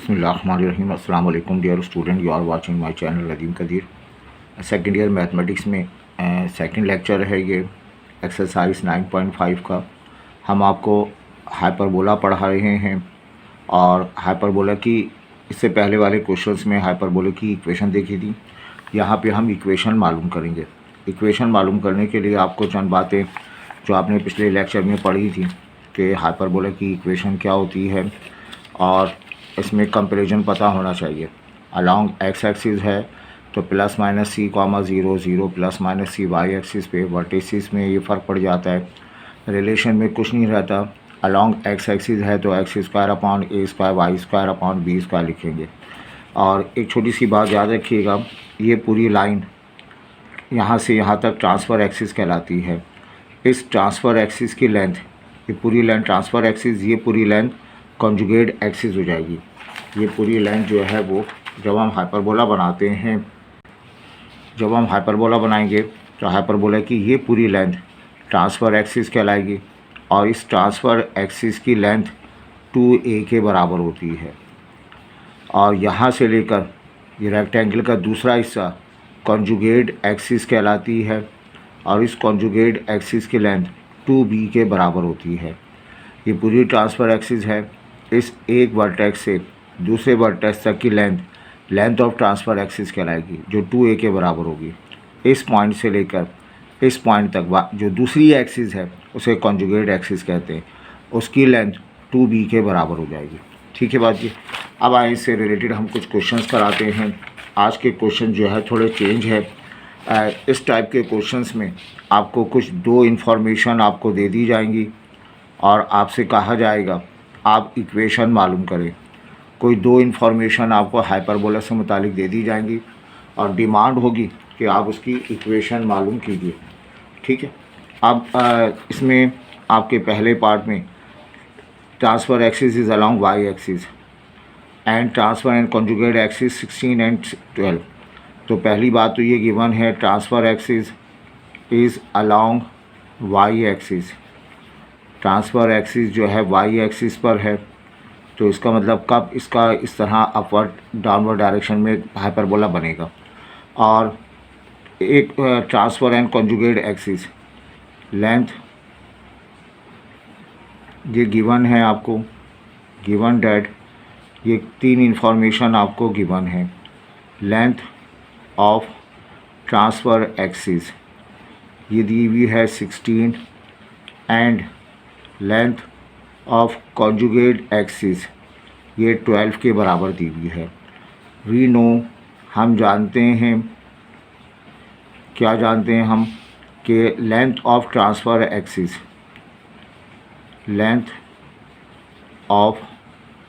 बिस्मिल्लाहिर्रहमानिर्रहीम। अस्सलाम वालेकुम dear student, you are watching my channel Nadeem Qadeer. Second year mathematics में सेकंड लेक्चर है ये एक्सरसाइज 9.5 का। हम आपको हाइपरबोला पढ़ा रहे हैं और हाइपरबोला की इससे पहले वाले क्वेश्चंस में हाइपरबोला की इक्वेशन देखी थी। यहाँ पे हम इक्वेशन मालूम करेंगे। इक्वेशन मालूम करने के लिए आपको चंद बातें जो आपने पिछले लेक्चर में पढ़ी थी कि हाइपरबोला की इक्वेशन क्या होती है और इसमें कंपैरिजन पता होना चाहिए। अलॉन्ग एक्स एक्सिस है तो plus minus c comma zero zero plus minus c y axis पे वर्टिसेस में ये फ़र्क पड़ जाता है, रिलेशन में कुछ नहीं रहता। अलॉन्ग एक्स एक्सिस है तो x square upon a square y square upon b square लिखेंगे। और एक छोटी सी बात याद रखिएगा, ये पूरी लाइन यहाँ से यहाँ तक ट्रांसफ़र एक्सिस कहलाती है। इस ट्रांसफ़र एक्सिस की लेंथ, ये पूरी लेंथ ट्रांसफ़र एक्सिस, ये पूरी लेंथ कॉन्जुगेट एक्सिस हो जाएगी। ये पूरी लेंथ जो है वो जब हम हाइपरबोला बनाते हैं, जब हम हाइपरबोला बनाएंगे तो हाइपरबोला की ये पूरी लेंथ ट्रांसफ़र एक्सिस कहलाएगी और इस ट्रांसफ़र एक्सिस की लेंथ 2a के बराबर होती है। और यहाँ से लेकर ये रेक्टेंगल का दूसरा हिस्सा कॉन्जुगेट एक्सिस कहलाती है और इस कॉन्जुगेट एक्सिस की लेंथ 2b के बराबर होती है। ये पूरी ट्रांसफ़र एक्सिस है। इस एक वर्टेक्स से दूसरे वर्टेक्स तक की लेंथ ऑफ ट्रांसफ़र एक्सिस कहलाएगी जो 2a के बराबर होगी। इस पॉइंट से लेकर इस पॉइंट तक जो दूसरी एक्सिस है उसे कॉन्जुगेट एक्सिस कहते हैं, उसकी लेंथ 2b के बराबर हो जाएगी। ठीक है बात जी। अब आए इससे रिलेटेड हम कुछ क्वेश्चंस कराते हैं। आज के क्वेश्चन जो है थोड़े चेंज है। इस टाइप के क्वेश्चंस में आपको कुछ दो इन्फॉर्मेशन आपको दे दी जाएंगी और आपसे कहा जाएगा आप इक्वेशन मालूम करें। कोई दो इन्फॉर्मेशन आपको हाइपरबोला से मुतालिक दे दी जाएंगी और डिमांड होगी कि आप उसकी इक्वेशन मालूम कीजिए। ठीक है। अब इसमें आपके पहले पार्ट में transverse axis is along y axis and transverse and conjugate axis 16 and 12। तो पहली बात तो ये गिवन है, transverse axis is along y axis. Transverse axis जो है वाई एक्सिस पर है, तो इसका मतलब कब इसका इस तरह अपवर्ड डाउनवर्ड डायरेक्शन में हाइपरबोला बनेगा। और एक transfer and conjugate axis length ये गिवन है आपको, गिवन डेट ये तीन इन्फॉर्मेशन आपको गिवन है। लेंथ ऑफ ट्रांसफ़र एक्सिस ये दी हुई है 16 and length of conjugate axis ये 12 के बराबर दी हुई है। वी नो हम जानते हैं, क्या जानते हैं हम कि length of transverse axis, length of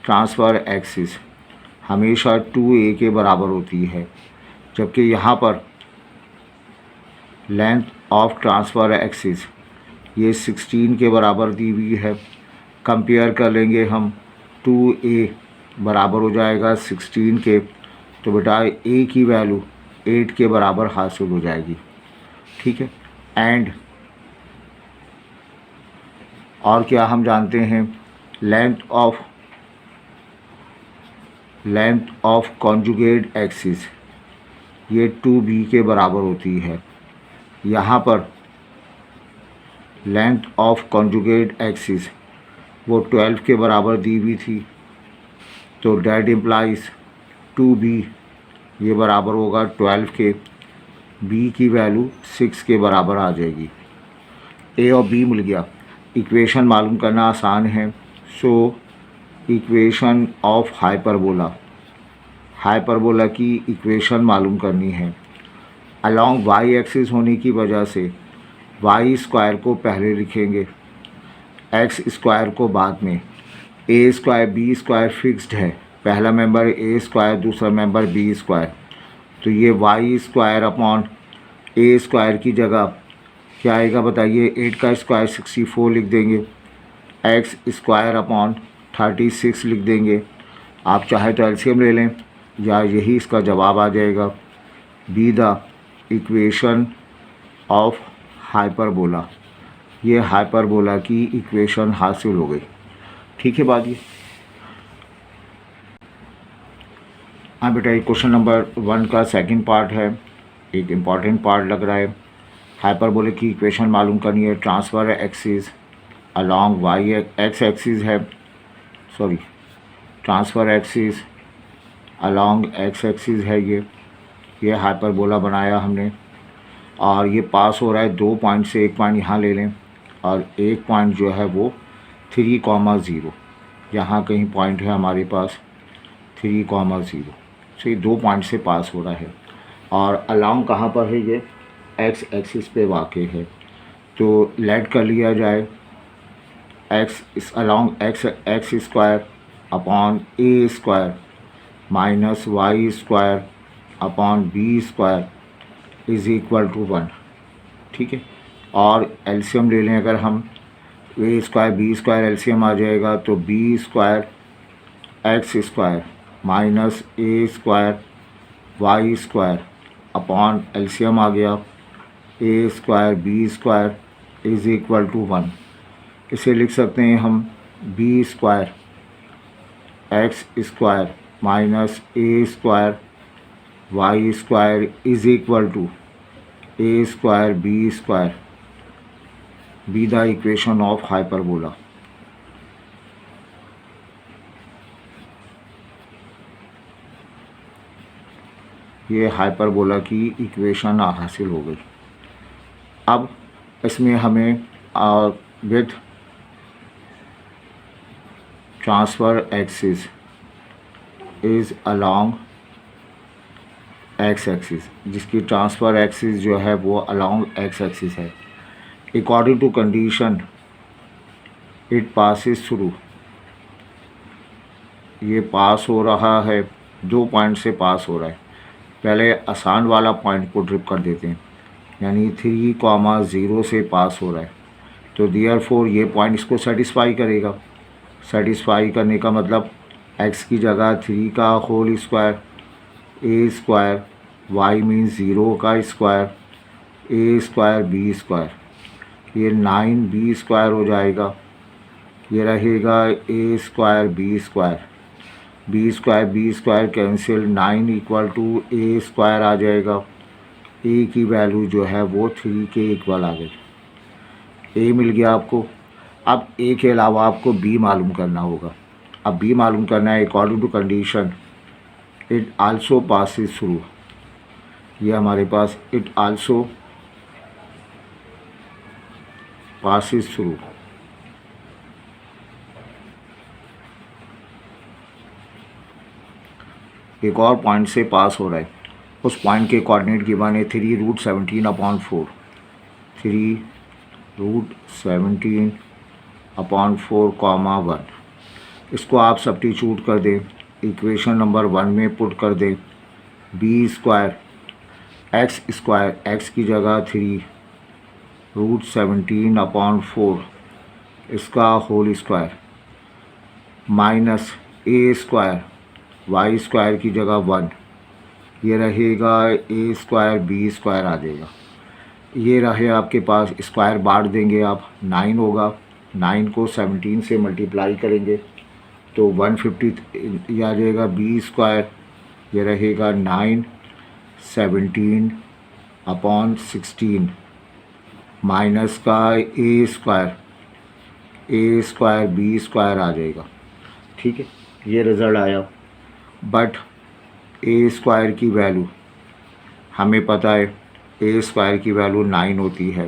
transverse axis हमेशा 2a के बराबर होती है, जबकि यहाँ पर लेंथ ऑफ ट्रांसफ़र एक्सिस ये 16 के बराबर दी हुई है। कंपेयर कर लेंगे हम, 2a बराबर हो जाएगा 16 के, तो बेटा a की वैल्यू 8 के बराबर हासिल हो जाएगी। ठीक है। एंड और क्या हम जानते हैं, लेंथ ऑफ कॉन्जुगेट एक्सिस ये 2b के बराबर होती है। यहाँ पर लेंथ ऑफ कॉन्जुगेट एक्सिस वो 12 के बराबर दी हुई थी, तो डेट इम्प्लाइज 2b ये बराबर होगा 12 के, b की वैल्यू 6 के बराबर आ जाएगी। a और b मिल गया। इक्वेशन मालूम करना आसान है। सो इक्वेशन ऑफ हाइपरबोला, हाइपरबोला की इक्वेशन मालूम करनी है। अलॉन्ग वाई एक्सिस होने की वजह से वाई स्क्वायर को पहले लिखेंगे, एक्स स्क्वायर को बाद में। A square b square fixed है, पहला मेंबर ए स्क्वायर दूसरा मेंबर बी स्क्वायर, तो ये Y square upon a square की जगह क्या आएगा बताइए, 8 का स्क्वायर 64 लिख देंगे, एक्स स्क्वायर अपॉन 36 लिख देंगे। आप चाहे तो एलसीएम ले लें या यही इसका जवाब आ जाएगा। B the equation of hyperbola, ये हाइपरबोला की इक्वेशन हासिल हो गई। ठीक है बात ये। हाँ बेटा, ये क्वेश्चन नंबर 1 का सेकंड पार्ट है, एक इम्पॉर्टेंट पार्ट लग रहा है। हाइपरबोलिक की इक्वेशन मालूम करनी है। Transverse axis along y x axis है, sorry transverse axis along x axis है। ये हाइपरबोला बनाया हमने और ये पास हो रहा है 2 पॉइंट से। एक पॉइंट यहाँ ले लें और एक पॉइंट जो है वो 3,0, यहाँ कहीं पॉइंट है हमारे पास 3,0। तो ये 2 पॉइंट से पास हो रहा है और अलॉन्ग कहाँ पर है, ये एक्स एक्सिस पे वाक़ है। तो लेट कर लिया जाए axis along x square upon a square minus y square upon b square is equal to 1। ठीक है, और एलसीएम ले लें अगर हम, a square b square LCM आ जाएगा तो b square x square minus a square y square upon LCM आ गया a square b square is equal to 1। इसे लिख सकते हैं हम b square x square minus a square y square is equal to a square b square, be the equation of hyperbola. ये hyperbola की equation हासिल हो गई। अब इसमें हमें with transverse axis is along x axis, जिसकी ट्रांसफ़र एक्सिस जो है वो अलॉन्ग एक्स एक्सिस है। According to condition it passes through, ये पास हो रहा है 2 पॉइंट से पास हो रहा है। पहले आसान वाला पॉइंट को ड्रिप कर देते हैं, यानी 3,0 से पास हो रहा है। तो देयरफॉर ये पॉइंट इसको सेटिस्फाई करेगा। सेटिस्फाई करने का मतलब x की जगह 3 का whole square a square, y means 0 का square, a square b square, ये 9b स्क्वायर हो जाएगा। ये रहेगा a square b square, b square cancel, 9 equal to a square आ जाएगा। ए की वैल्यू जो है वो 3 के इक्वल आ गई। ए मिल गया आपको। अब ए के अलावा आपको बी मालूम करना होगा। अब बी मालूम करना है according to condition it also passes through, ये हमारे पास इट आल्सो पासिस थ्रू। एक और पॉइंट से पास हो रहा है, उस पॉइंट के कोऑर्डिनेट गिवन है 3√17/4, 3√17/4, 1। इसको आप सब्स्टिट्यूट कर दें, इक्वेशन नंबर 1 में पुट कर दें। B square x square, x की जगह 3√17/4 इसका whole square minus a square y square की जगह 1, ये रहेगा ए स्क्वायर बी स्क्वायर आ जाएगा। ये रहे आपके पास, स्क्वायर बांट देंगे आप, 9 होगा। 9 को 17 से मल्टीप्लाई करेंगे तो 150 ये आ जाएगा। बी स्क्वायर ये रहेगा 9/17/16 माइनस का ए स्क्वायर बी स्क्वायर आ जाएगा। ठीक है, ये रिज़ल्ट आया। बट ए स्क्वायर की वैल्यू हमें पता है, ए स्क्वायर की वैल्यू 9 होती है।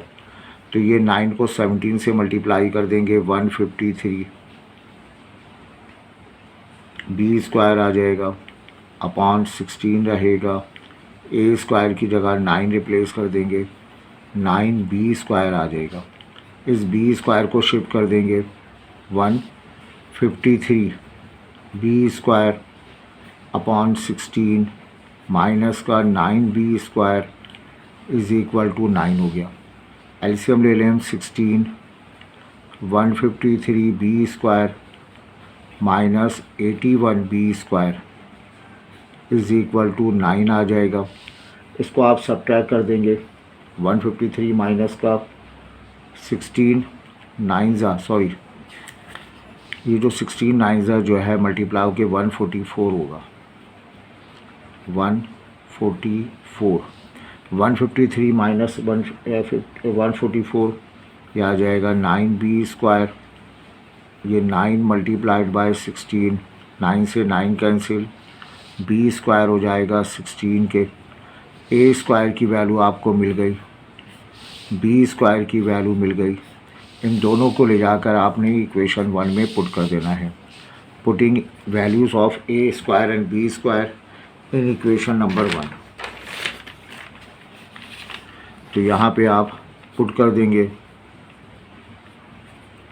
तो ये 9 को 17 से मल्टीप्लाई कर देंगे, 153 बी स्क्वायर आ जाएगा अपॉन 16 रहेगा। ए स्क्वायर की जगह 9 रिप्लेस कर देंगे, 9 बी स्क्वायर आ जाएगा। इस बी स्क्वायर को शिफ्ट कर देंगे, 153 बी स्क्वायर अपॉन 16 माइनस का 9b square is equal to 9 हो गया। एलसीएम ले लें हम 16, 153 b square minus 81 b square is equal to 9 आ जाएगा। इसको आप सब्ट्रैक्ट कर देंगे, 153 माइनस का 16 9 सॉरी ये जो 16 9 जो है मल्टीप्लाई होकर 144 होगा। 144, 153 माइनस 144, ये आ जाएगा 9b²। ये 9 मल्टीप्लाइड बाय 16, 9 से 9 कैंसिल, b² हो जाएगा 16 के। a² की वैल्यू आपको मिल गई, b² की वैल्यू मिल गई। इन दोनों को ले जाकर आपने इक्वेशन 1 में पुट कर देना है। Putting values of a² and b² in equation number 1। तो यहाँ पे आप पुट कर देंगे,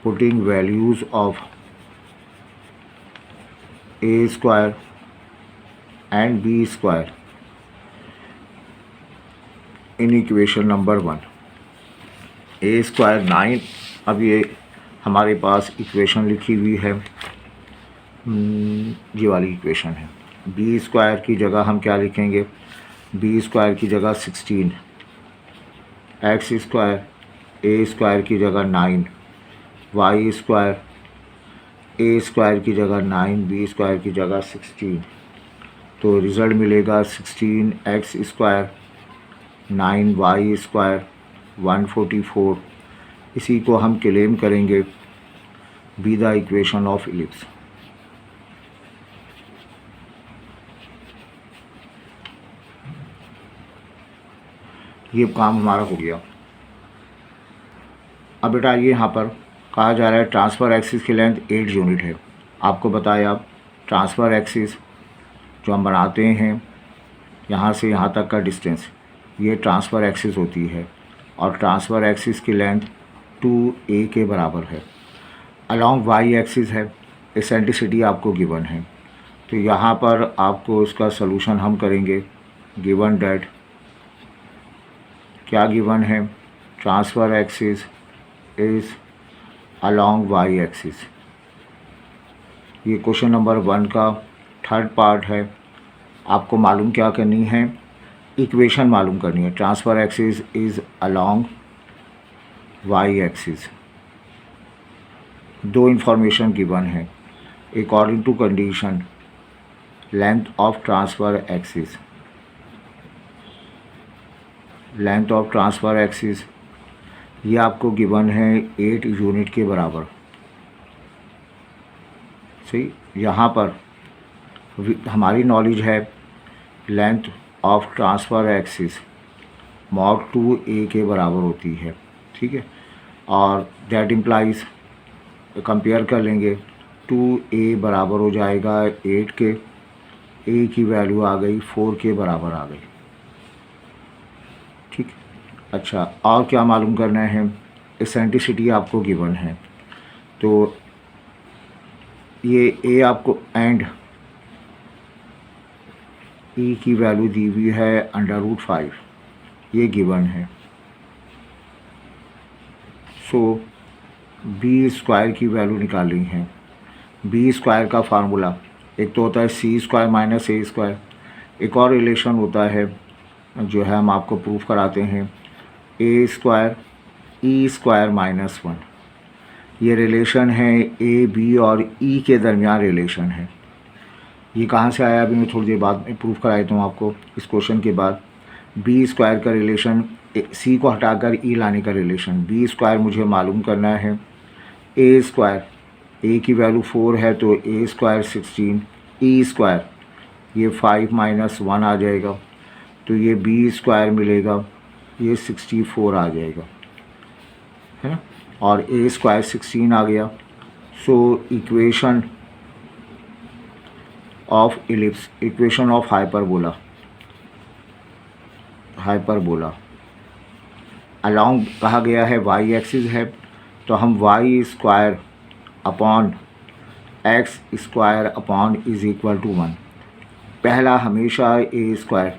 putting values of a² and b² in equation number 1। a² 9, अब ये हमारे पास इक्वेशन लिखी हुई है, ये वाली इक्वेशन है। b² की जगह हम क्या लिखेंगे, b² की जगह 16, x² a² की जगह 9, y² a² की जगह 9, b² की जगह 16। तो रिज़ल्ट मिलेगा 16x², 9y², 144। इसी को हम क्लेम करेंगे B the equation of ellipse. ये काम हमारा हो गया। अब बेटा ये यहाँ पर कहा जा रहा है ट्रांसफ़र एक्सिस की लेंथ 8 यूनिट है। आपको बताया अब ट्रांसफ़र एक्सिस जो हम बनाते हैं यहाँ से यहाँ तक का डिस्टेंस, ये ट्रांसफ़र एक्सिस होती है और ट्रांसफ़र एक्सिस की लेंथ 2a के बराबर है। अलॉन्ग वाई एक्सिस है, एसेंट्रिसिटी आपको गिवन है। तो यहाँ पर आपको इसका सलूशन हम करेंगे। गिवन डेट क्या गिवन है, transverse axis is along y axis. ये क्वेश्चन नंबर 1 का थर्ड पार्ट है। आपको मालूम क्या करनी है, इक्वेशन मालूम करनी है। Transverse axis is along y axis. दो इंफॉर्मेशन गिवन है। According to condition length of transverse axis, length of transverse axis ये आपको गिवन है 8 यूनिट के बराबर। सही, यहाँ पर हमारी नॉलेज है length of transverse axis mod 2a के बराबर होती है। ठीक है, और दैट इम्प्लाइज कंपेयर कर लेंगे, 2a बराबर हो जाएगा 8 के, a की वैल्यू आ गई 4 के बराबर आ गई। ठीक, अच्छा और क्या मालूम करना है, एसेंट्रिसिटी आपको गिवन है। तो ये a आपको एंड e की वैल्यू दी हुई है √5, ये गिवन है। सो b² की वैल्यू निकालनी है। b² का फार्मूला एक तो होता है c² माइनस a², एक और रिलेशन होता है जो है हम आपको प्रूफ कराते हैं a² e² माइनस 1। ये रिलेशन है a b और e के दरमियान रिलेशन है। ये कहाँ से आया अभी मैं थोड़ी देर बाद में प्रूफ करा देता हूँ आपको इस क्वेश्चन के बाद। b² का रिलेशन, c को हटाकर e लाने का रिलेशन। b² मुझे मालूम करना है, a² a की वैल्यू 4 है तो a² 16, e² ये 5 माइनस 1 आ जाएगा, तो ये b² मिलेगा, ये 64 आ जाएगा, है ना। और a² 16 आ गया। So equation of ellipse, equation of hyperbola, hyperbola along कहा गया है वाई एक्सिस है, तो हम y² upon x² upon is equal to 1। पहला हमेशा a²,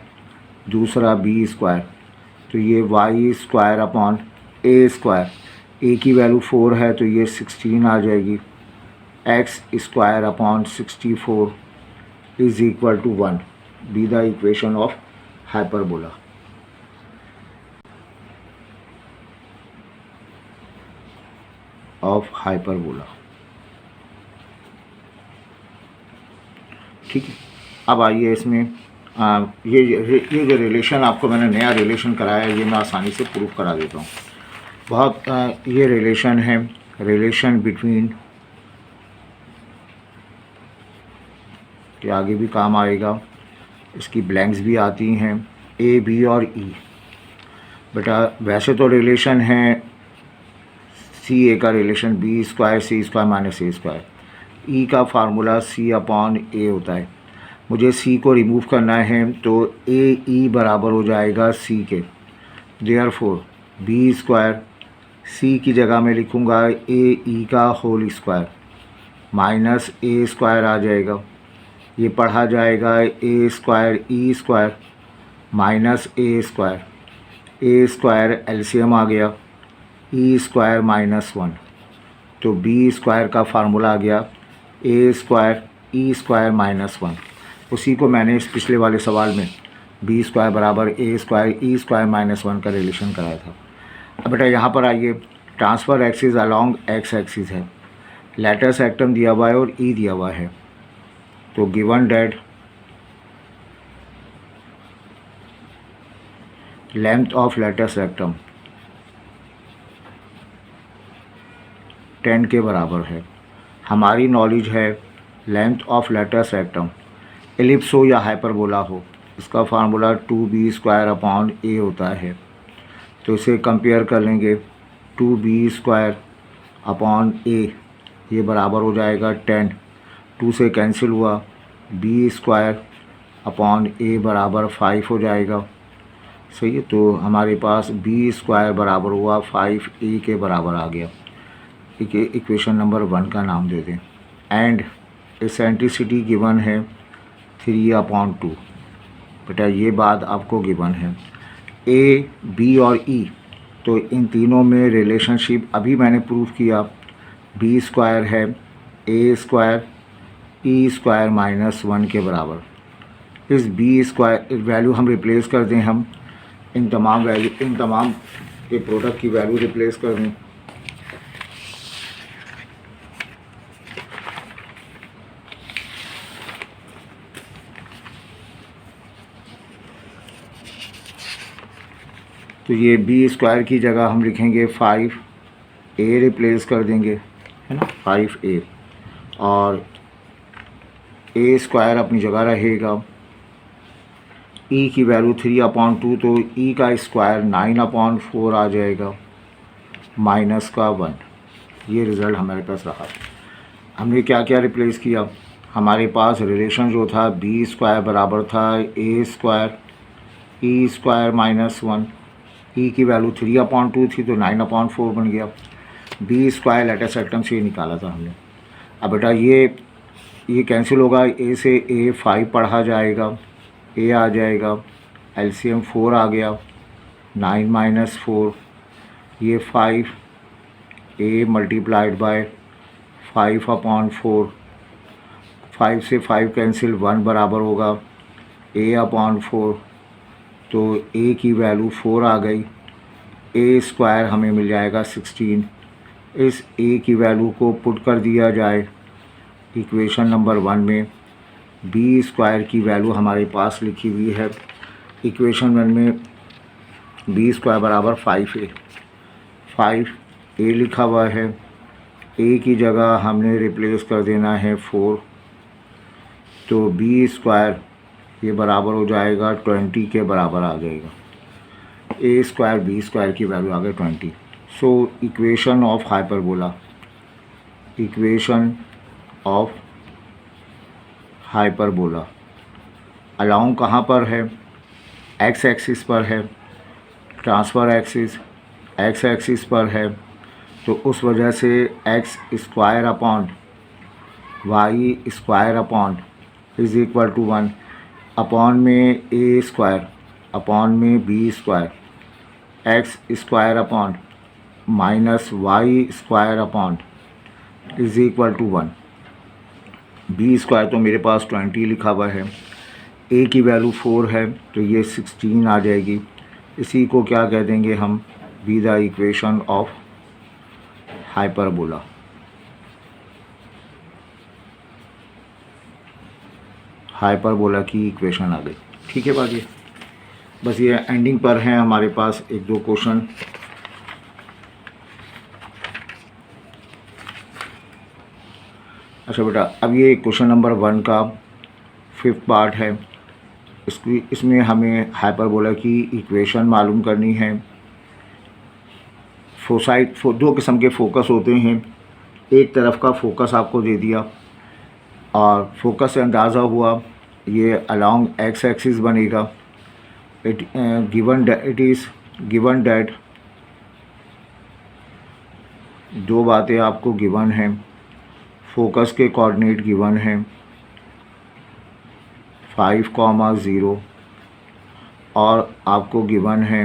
दूसरा b², तो ये y² अपॉन a², a की वैल्यू 4 है तो ये 16 आ जाएगी, x² upon 64 is equal to 1। Be the equation of hyperbola. Of hyperbola. ठीक है, अब आइए इसमें ये जो रिलेशन आपको मैंने नया रिलेशन कराया है, ये मैं आसानी से प्रूफ करा देता हूँ। बहुत ये रिलेशन है, रिलेशन बिटवीन, कि आगे भी काम आएगा, इसकी ब्लैंक्स भी आती हैं, ए बी और ई। बेटा वैसे तो रिलेशन है सी ए का relation B square C square minus a square, ई का फार्मूला सी अपॉन ए होता है। मुझे सी को रिमूव करना है तो ए ई बराबर हो जाएगा सी के, देयरफॉर बी स्क्वायर सी की जगह में लिखूँगा ए ई का whole square minus a square आ जाएगा, ये पढ़ा जाएगा ए square E square minus a square LCM आ गया ई स्क्वायर माइनस 1, तो बी स्क्वायर का फार्मूला आ गया a square E square minus 1। उसी को मैंने इस पिछले वाले सवाल में बी स्क्वायर बराबर ए स्क्वायर ई स्क्वायर माइनस 1 का रिलेशन कराया था। अब बेटा यहाँ पर आइए, transverse axis along x axis है, लेटस एक्टम दिया हुआ है और ई दिया हुआ है। तो given that length of latus rectum 10 के बराबर है। हमारी नॉलेज है length of latus rectum ellipse हो या हाइपरबोला हो, इसका फार्मूला 2b स्क्वायर अपॉन ए होता है। तो इसे कंपेयर कर लेंगे, 2b स्क्वायर अपॉन ए, ये बराबर हो जाएगा 10, 2 से कैंसिल हुआ, b स्क्वायर अपॉन ए बराबर 5 हो जाएगा। सही है, तो हमारे पास b स्क्वायर बराबर हुआ 5a के बराबर आ गया। ठीक है, इक्वेशन नंबर 1 का नाम दे दें। एंड एसेंट्रिसिटी गिवन है 3/2। बेटा ये बात आपको गिवन है, ए बी और ई, तो इन तीनों में रिलेशनशिप अभी मैंने प्रूफ किया, बी स्क्वायर है ए स्क्वायर ई स्क्वायर माइनस 1 के बराबर। इस बी स्क्वायर वैल्यू हम रिप्लेस कर दें, हम इन तमाम के प्रोडक्ट की वैल्यू रिप्लेस कर दें। तो ये बी स्क्वायर की जगह हम लिखेंगे 5, ए रिप्लेस कर देंगे, है ना, 5a, और ए स्क्वायर अपनी जगह रहेगा, ई की वैल्यू 3/2, तो ई का स्क्वायर 9/4 आ जाएगा माइनस का 1। ये रिज़ल्ट हमारे पास रहा। हमने क्या क्या रिप्लेस किया, हमारे पास रिलेशन जो था बी स्क्वायर बराबर था ए स्क्वायर ई स्क्वायर माइनस 1, ई की वैल्यू 3/2 थी तो 9/4 बन गया। बी स्क्वायर लेटस एक्टम से निकाला था हमने। अब बेटा ये कैंसिल होगा, ए से ए 5 पढ़ा जाएगा, ए आ जाएगा, एलसीएम 4 आ गया, 9 माइनस 4, ये 5, ए मल्टीप्लाइड बाय 5/4, 5 से 5 कैंसिल, 1 बराबर होगा a/4, तो a की वैल्यू 4 आ गई, a स्क्वायर हमें मिल जाएगा 16। इस a की वैल्यू को पुट कर दिया जाए इक्वेशन नंबर 1 में, b स्क्वायर की वैल्यू हमारे पास लिखी हुई है इक्वेशन 1 में, b स्क्वायर बराबर 5a, 5a लिखा हुआ है, a की जगह हमने रिप्लेस कर देना है 4, तो b स्क्वायर ये बराबर हो जाएगा 20 के बराबर आ जाएगा, a स्क्वायर b स्क्वायर की वैल्यू आ गई 20। सो equation of hyperbola, equation of hyperbola along कहाँ पर है, एक्स एक्सिस पर है, ट्रांसफ़र एक्सिस एक्स एक्सिस पर है, तो उस वजह से x square upon y square upon is equal to 1, upon में ए स्क्वायर अपॉन में b square, x square upon minus y square upon is equal to 1। B square तो मेरे पास 20 लिखा हुआ है, ए की वैल्यू 4 है तो ये 16 आ जाएगी। इसी को क्या कह देंगे हम, B the equation of hyperbola. Hyperbola की इक्वेशन आ गई। ठीक है बाकी बस ये एंडिंग पर हैं हमारे पास एक दो क्वेश्चन। अच्छा बेटा, अब ये क्वेश्चन नंबर 1 का 5th पार्ट है। इसमें हमें हाइपरबोला की इक्वेशन मालूम करनी है। दो किस्म के फोकस होते हैं। एक तरफ का फोकस आपको दे दिया और फोकस से अंदाज़ा हुआ ये अलोंग एक्स एक्सिस बनेगा। इट इज़ गिवन डेट दो बातें आपको गिवन हैं। फोकस के कोऑर्डिनेट गिवन हैं 5,0 और आपको गिवन है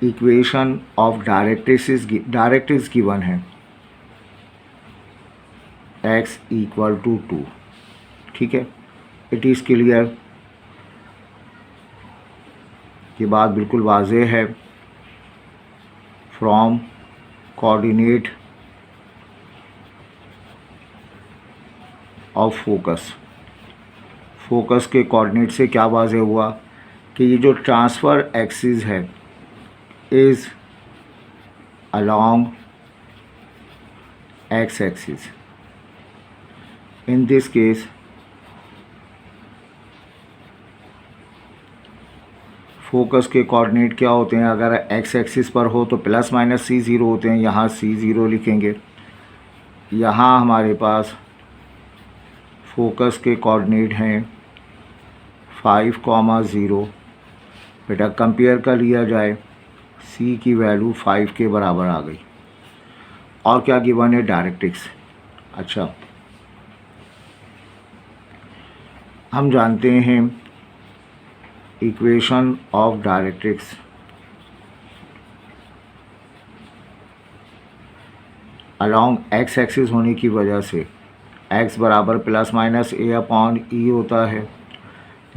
इक्वेशन ऑफ डायरेक्ट्रिक्स गिवन है x = 2। ठीक है, इट इज़ क्लियर, ये बात बिल्कुल वाज़ेह है। फ्रॉम कोऑर्डिनेट ऑफ फोकस के कोऑर्डिनेट से क्या वाज़ेह हुआ कि ये जो ट्रांसफ़र एक्सिस है is along x axis. In this case focus के कोऑर्डिनेट क्या होते हैं, अगर एक्स एक्सिस पर हो तो ±C0 होते हैं, यहाँ C0 लिखेंगे। यहाँ हमारे पास फोकस के कोऑर्डिनेट हैं 5,0। बेटा कंपेयर कर लिया जाए, C की वैल्यू 5 के बराबर आ गई। और क्या गिवन है, डायरेक्ट्रिक्स। अच्छा, हम जानते हैं equation of directrix along x axis होने की वजह से x बराबर ±A/E होता है।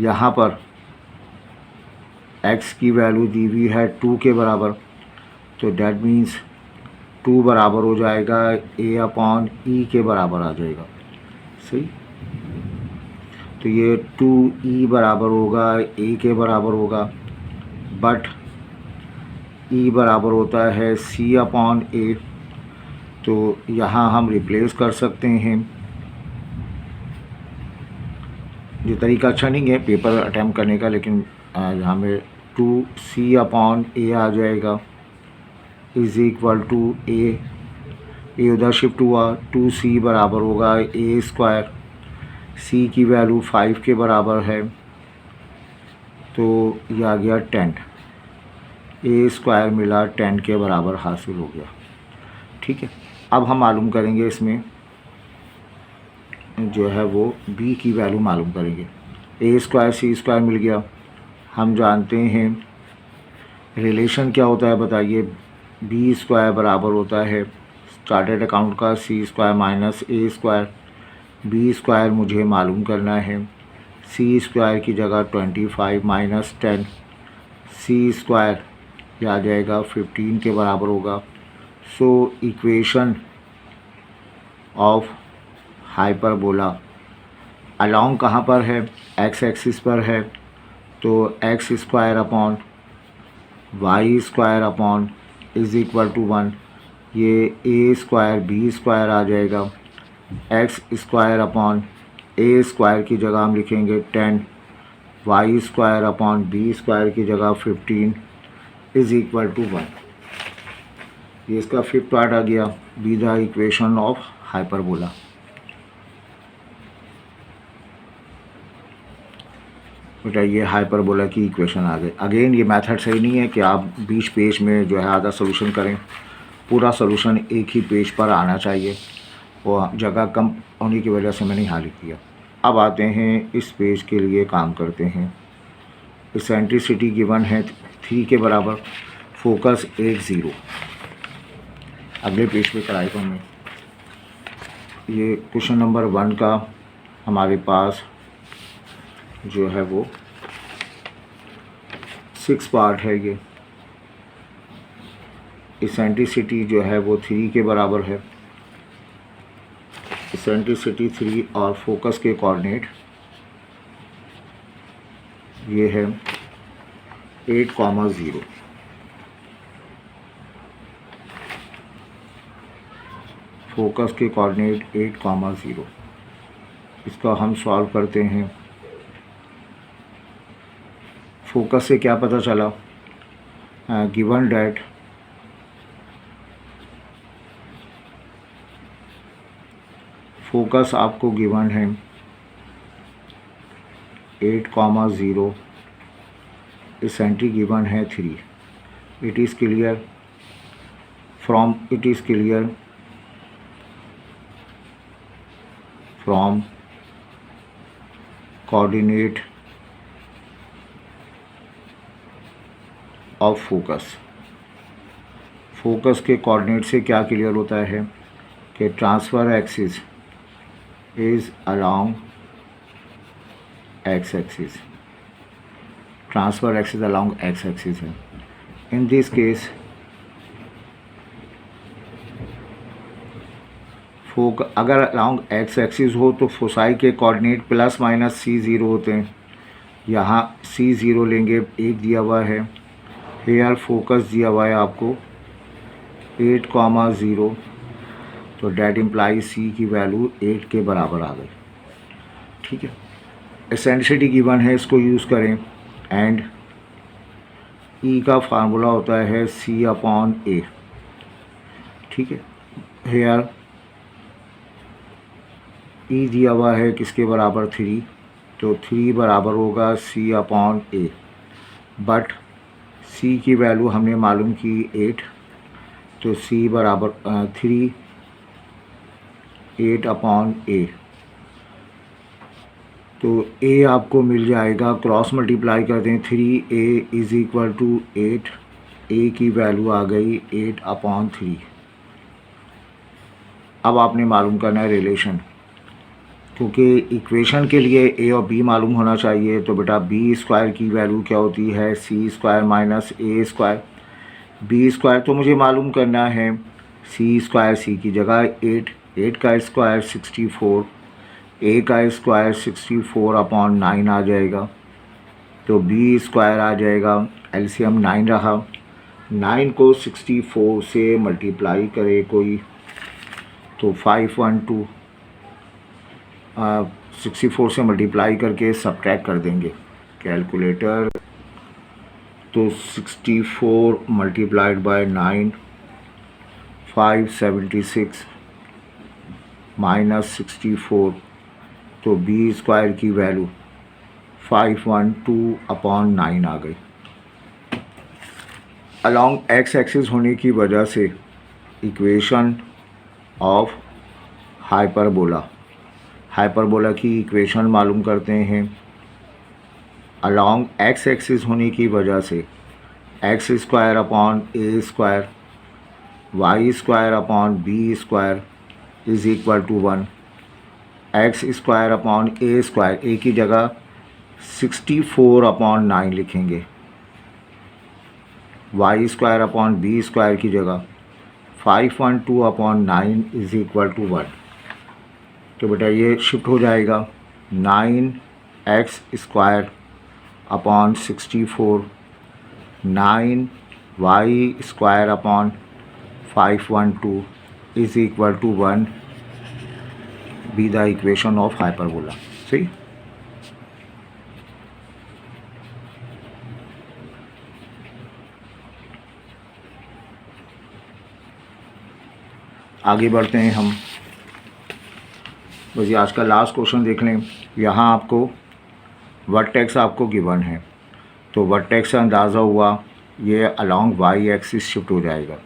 यहाँ पर x की वैल्यू दी हुई है 2 के बराबर, तो डैट मीन्स 2 बराबर हो जाएगा A/E के बराबर आ जाएगा। सही, तो ये 2E बराबर होगा A के बराबर होगा, बट E बराबर होता है C/A। तो यहाँ हम रिप्लेस कर सकते हैं। ये तरीका अच्छा नहीं है पेपर अटैम्प्ट करने का, लेकिन यहाँ में 2C/A आ जाएगा = A उधर शिफ्ट हुआ, 2C बराबर होगा A²। C की वैल्यू 5 के बराबर है, तो ये आ गया 10। A² मिला 10 के बराबर हासिल हो गया। ठीक है, अब हम मालूम करेंगे इसमें जो है वो B की वैल्यू मालूम करेंगे। A² C² मिल गया। हम जानते हैं रिलेशन क्या होता है, बताइए। B² बराबर होता है स्टार्टेड अकाउंट का C² -A²। B² मुझे मालूम करना है, C² की जगह 25 - 10, C² ये आ जाएगा 15 के बराबर होगा। सो इक्वेशन ऑफ हाइपरबोला अलोंग कहाँ पर है, एक्स एक्सिस पर है, तो x² अपॉन y² अपॉन =1, ये A² B² आ जाएगा। x² अपॉन A² की जगह हम लिखेंगे 10, y² अपॉन B² की जगह 15 =1। ये इसका 5th पार्ट आ गया, B the equation of hyperbola. बेटा ये हाइपरबोला की इक्वेशन आ गई। अगेन ये मेथड सही नहीं है कि आप 20 पेज में जो है आधा सोल्यूशन करें, पूरा सोल्यूशन एक ही पेज पर आना चाहिए, वो जगह कम होने की वजह से मैंने यहाँ लिख दिया। अब आते हैं इस पेज के लिए काम करते हैं। इसेंट्रिसिटी गिवन है 3 के बराबर, फोकस 8,0। अगले पेज पे कराएगा मैं। ये क्वेश्चन नंबर 1 का हमारे पास जो है वो 6 पार्ट है। ये इसेंट्रिसिटी जो है वो 3 के बराबर है। इसेंट्रिसिटी 3 और फोकस के कोऑर्डिनेट ये है 8,0। फोकस के कोऑर्डिनेट 8,0। इसका हम सॉल्व करते हैं। फोकस से क्या पता चला, गिवन डैट फोकस आपको गिवन है 8,0, एसेंट्री गिवन है 3। It is clear from coordinate of focus के कोऑर्डिनेट से क्या क्लियर होता है कि transfer axis is along x axis, transverse axis along x axis है। इन दिस केस अगर अलोंग एक्स एक्सिस हो तो फोसाई के कोऑर्डिनेट प्लस माइनस C0 होते हैं। यहाँ C0 लेंगे, 1 दिया हुआ है। हेयर फोकस दिया हुआ है आपको 8,0, तो डैट इम्प्लाई C की वैल्यू 8 के बराबर आ गई। ठीक है, एसेंट्रिसिटी गिवन है, इसको यूज़ करें। एंड E का फार्मूला होता है C/A। ठीक है, हेयर E दिया हुआ है किसके बराबर 3, तो 3 बराबर होगा C/A। बट C की वैल्यू हमने मालूम की 8, तो C बराबर 3 8/A। तो A आपको मिल जाएगा, क्रॉस मल्टीप्लाई कर दें, 3A is equal to 8। A की वैल्यू आ गई 8/3। अब आपने मालूम करना है रिलेशन, क्योंकि इक्वेशन के लिए A और B मालूम होना चाहिए। तो बेटा B² की वैल्यू क्या होती है, C² माइनस A²। B² तो मुझे मालूम करना है, C² C की जगह 8 का स्क्वायर 64, A का स्क्वायर 64/9 आ जाएगा। तो B² आ जाएगा, एलसीएम 9 रहा। 9 को 64 से मल्टीप्लाई करे कोई, तो 512 64 से मल्टीप्लाई करके सब्ट्रैक्ट कर देंगे कैलकुलेटर। तो 64 मल्टीप्लाइड बाय 9 576 माइनस 64, तो B² की वैल्यू 512/9 आ गई। अलोंग एक्स एक्सिस होने की वजह से इक्वेशन ऑफ हाइपरबोला की इक्वेशन मालूम करते हैं। अलोंग एक्स एक्सिस होने की वजह से x² y² y² is equal to 1। x² A की जगह 64/9 लिखेंगे, y² की जगह 512/9 इज़ इक्वल टू 1। तो बेटा ये शिफ्ट हो जाएगा, 9x² 64 9y² 512 is equal to 1 be the equation of hyperbola. सही, आगे बढ़ते हैं हम। बस ये आज का लास्ट क्वेश्चन देख लें। यहाँ आपको वर्टेक्स आपको गिवन है, तो वर्टेक्स से अंदाज़ा हुआ ये अलोंग वाई एक्सिस शिफ्ट हो जाएगा।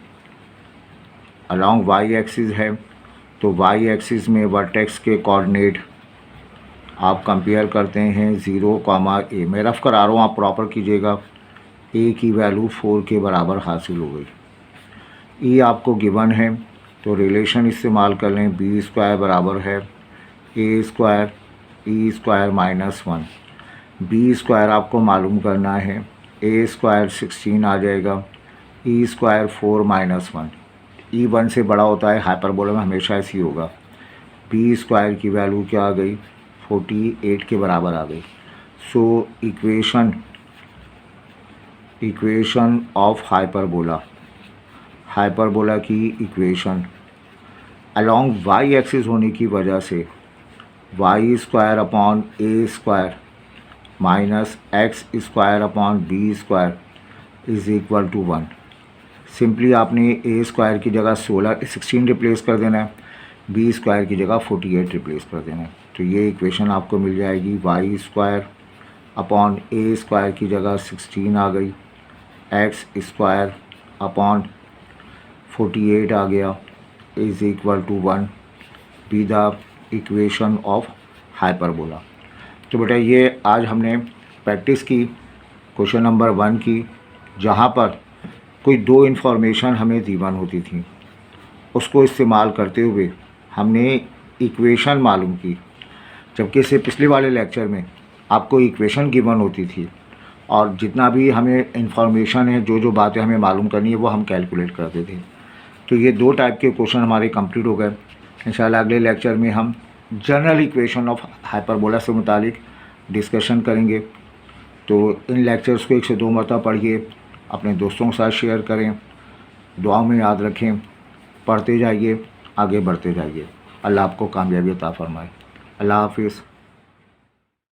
अलोंग वाई एक्सिस है, तो वाई एक्सिस में वर्टेक्स के कोऑर्डिनेट आप कंपेयर करते हैं 0,A। मैं रफ़ करा रहा हूँ, आप प्रॉपर कीजिएगा। A की वैल्यू 4 के बराबर हासिल हो गई। E आपको गिवन है, तो रिलेशन इस्तेमाल कर लें, B² बराबर है A² E² माइनस 1। B² आपको मालूम करना है, A² 16 आ जाएगा, E² 4 माइनस 1। E 1 से बड़ा होता है, हाइपरबोला में हमेशा ऐसी होगा। B² की वैल्यू क्या आ गई, 48 के बराबर आ गई। सो इक्वेशन ऑफ हाइपरबोला की इक्वेशन अलोंग वाई एक्सिस होने की वजह से y square upon a square minus x square upon b square is equal to 1। Simply आपने ए स्क्वायर की जगह 16 रिप्लेस कर देना है, बी स्क्वायर की जगह 48 रिप्लेस कर देना है। तो ये इक्वेशन आपको मिल जाएगी, Y square upon a square की जगह 16 आ गई, एक्स स्क्वायर अपॉन 48 आ गया, is equal to 1 be the equation of hyperbola. तो बेटा ये आज हमने प्रैक्टिस की क्वेश्चन नंबर 1 की, जहाँ पर कोई दो इन्फॉर्मेशन हमें गिवन होती थी, उसको इस्तेमाल करते हुए हमने इक्वेशन मालूम की। जबकि इससे पिछले वाले लेक्चर में आपको इक्वेशन गिवन होती थी और जितना भी हमें इन्फॉर्मेशन है, जो बातें हमें मालूम करनी है, वो हम कैलकुलेट करते थे। तो ये दो टाइप के क्वेश्चन हमारे कंप्लीट हो गए। इंशाल्लाह अगले लेक्चर में हम जनरल इक्वेशन ऑफ हाइपरबोला से मुतालिक डिस्कशन करेंगे। तो इन लेक्चर्स को 1 से 2 मरतबा पढ़िए, अपने दोस्तों के साथ शेयर करें, दुआ में याद रखें, पढ़ते जाइए, आगे बढ़ते जाइए। अल्लाह आपको कामयाबी अता फरमाए। अल्लाह हाफिज़।